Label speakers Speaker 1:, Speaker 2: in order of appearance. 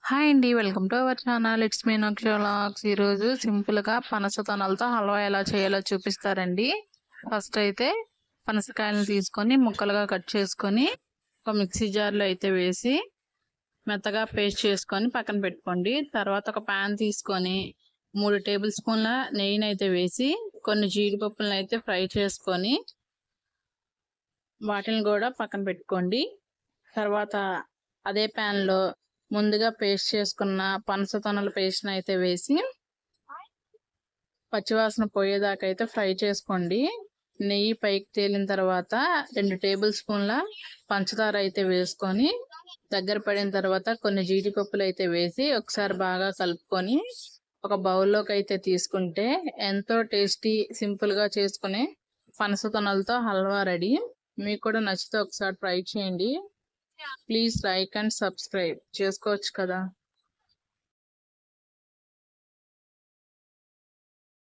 Speaker 1: Hi అండి. Welcome to our channel. It's Meenakshi vlogs. ఈరోజు సింపుల్‌గా పనస తొనలతో హల్వా ఎలా చేయాలో చూపిస్తారండి. ఫస్ట్ అయితే పనసకాయలను తీసుకొని ముక్కలుగా కట్ చేసుకొని ఒక మిక్సీ జార్‌లో అయితే వేసి మెత్తగా పేస్ట్ చేసుకొని పక్కన పెట్టుకోండి. తర్వాత ఒక పాన్ తీసుకొని 3 టేబుల్ స్పూన్ల నెయ్యినైతే వేసి కొన్ని జీడిపప్పులను అయితే ఫ్రై చేసుకొని వాటిని కూడా పక్కన పెట్టుకోండి. తర్వాత అదే ప్యాన్‌లో ముందుగా పేస్ట్ చేసుకున్న పనస తొనల పేస్ట్‌ని అయితే వేసి పచ్చివాసన పోయేదాకా అయితే ఫ్రై చేసుకోండి. నెయ్యి పైకి తేలిన తర్వాత 2 టేబుల్ స్పూన్ల పంచదార అయితే వేసుకొని దగ్గర పడిన తర్వాత కొన్ని జీడిపప్పులు అయితే వేసి ఒకసారి బాగా కలుపుకొని ఒక బౌల్లోకి అయితే తీసుకుంటే ఎంతో టేస్టీ సింపుల్‌గా చేసుకునే పనస తొనలతో హల్వా రెడీ. మీకు కూడా నచ్చితే ఒకసారి ట్రై చేయండి. ప్లీజ్ లైక్ అండ్ సబ్స్క్రైబ్ చేసుకోవచ్చు కదా.